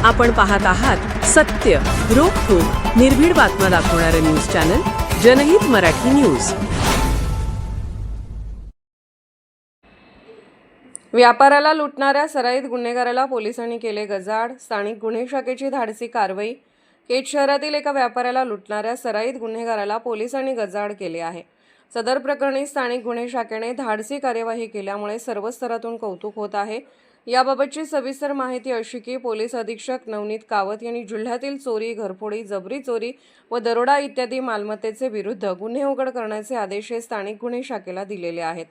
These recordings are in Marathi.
आपण पाहत आहात सत्य, रोखठोक, निर्भीड बातम्या दाखवणारे न्यूज चॅनल जनहित मराठी न्यूज। व्यापाऱ्याला लुटणाऱ्या सराईत गुन्हेगाराला पोलिसांनी केले गजाआड। स्थानिक गुन्हे शाखेची धाडसी कारवाई। केज शहरातील एका व्यापाऱ्याला लुटणाऱ्या सराईत गुन्हेगाराला पोलिसांनी गजाआड केले आहे। सदर प्रकरणी स्थानिक गुन्हे शाखेने धाडसी कार्यवाही केल्यामुळे सर्व स्तरातून कौतुक होत आहे। याबाबतची सविस्तर माहिती अशी की पोलीस अधीक्षक नवनीत कावत यांनी जिल्ह्यातील चोरी, घरफोडी, जबरी चोरी व दरोडा इत्यादी मालमत्तेचे विरुद्ध गुन्हे उघड करण्याचे आदेश स्थानिक गुन्हे शाखेला दिलेले आहेत।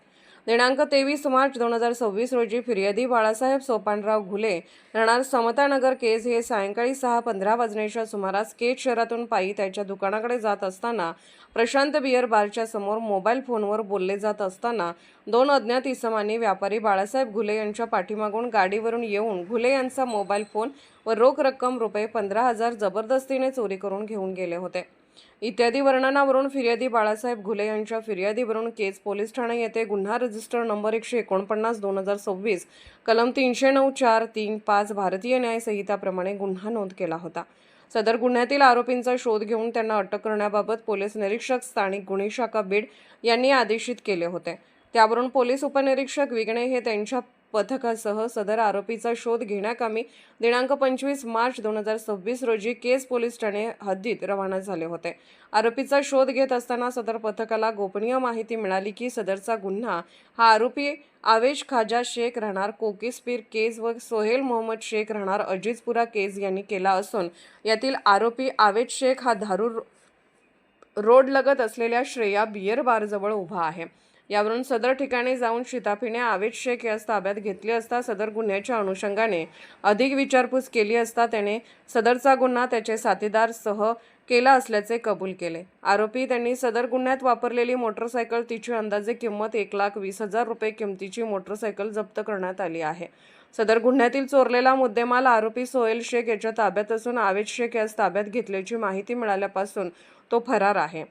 दिनांक 23 मार्च 2026 रोजी फिर्यादी बाळासाहेब सोपानराव घुले राहणार समतानगर केज हे सायंकाळी 6:15 वाजण्याच्या सुमारास केज शहरातून पायी त्याच्या दुकानाकडे जात असताना प्रशांत बियर बारच्या समोर मोबाईल फोनवर बोलले जात असताना दोन अज्ञात इसमांनी व्यापारी बाळासाहेब घुले यांच्या पाठीमागून गाडीवरून येऊन घुले यांचा मोबाईल फोन व रोख रक्कम रुपये 15,000 जबरदस्तीने चोरी करून घेऊन गेले होते। इत्यादी वर्णनावरून फिर्यादी बाळासाहेब घुले यांच्या फिर्यादीवरून केज पोलीस ठाणे येथे गुन्हा रजिस्टर नंबर 149/2026 कलम 309(4)(3)(5) भारतीय न्याय संहिताप्रमाणे गुन्हा नोंद केला होता। सदर गुन्ह्यातील आरोपींचा शोध घेऊन त्यांना अटक करण्याबाबत पोलीस निरीक्षक स्थानिक गुन्हे शाखा बीड यांनी आदेशित केले होते। त्यावरून पोलीस उपनिरीक्षक विगणे हे त्यांच्या पथकासह सदर आरोपीचा शोध घेण्याकामी दिनांक 25 मार्च 2026 रोजी केज पोलीस ठाणे हद्दीत रवाना झाले होते। आरोपीचा शोध घेत असताना सदर पथकाला गोपनीय माहिती मिळाली की सदरचा गुन्हा हा आरोपी आवेश खाजा शेख राहणार कोकिसपीर केज व सोहेल मोहम्मद शेख राहणार अजीजपुरा केज यांनी केला असून यातील आरोपी आवेश शेख हा धारूर रोड लगत असलेल्या श्रेया बियर बारजवळ उभा आहे। यावरून सदर ठिकाणी जाऊन शिताफीने आवेश शेख यास ताब्यात घेतले असता सदर गुन्ह्याच्या अनुषंगाने अधिक विचारपूस केली असता त्याने सदरचा गुन्हा त्याचे साथीदार केला असल्याचे कबूल केले। आरोपी त्यांनी सदर गुन्ह्यात वापरलेली मोटरसायकल तिची अंदाजे किंमत 1,20,000 रुपये किमतीची मोटरसायकल जप्त करण्यात आली आहे। सदर गुन्ह्यातील चोरलेला मुद्देमाल आरोपी सोहेल शेख याच्या ताब्यात असून आवेश शेख यास ताब्यात घेतल्याची माहिती मिळाल्यापासून तो फरार आहे।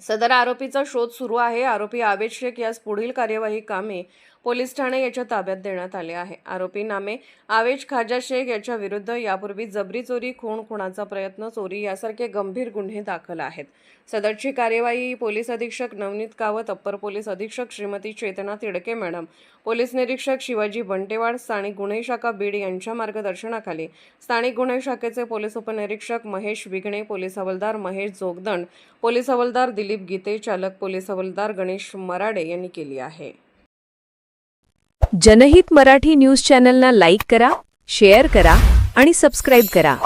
सदर आरोपीचा शोध सुरू आहे। आरोपी आवेश शेख यास पुढील कार्यवाही कामी पोलीस ठाणे याच्या ताब्यात देण्यात आले आहे। आरोपी नामे आवेश खाजा शेख याच्या विरुद्ध यापूर्वी जबरी चोरी, खून, खुनाचा प्रयत्न, चोरी यासारखे गंभीर गुन्हे दाखल आहेत। सदरची कार्यवाही पोलीस अधीक्षक नवनीत कावत, अप्पर पोलीस अधीक्षक श्रीमती चेतना तिडके मॅडम, पोलीस निरीक्षक शिवाजी बंटेवाड, स्थानिक गुन्हे शाखा बीड यांच्या मार्गदर्शनाखाली स्थानिक गुन्हे शाखेचे पोलीस उपनिरीक्षक महेश विगणे, पोलीस हवालदार महेश जोगदंड, पोलीस हवालदार दिलीप गीते, चालक पोलीस हवालदार गणेश मराडे यांनी केली आहे। जनहित मराठी न्यूज चॅनलला लाईक करा, शेअर करा आणि सबस्क्राईब करा।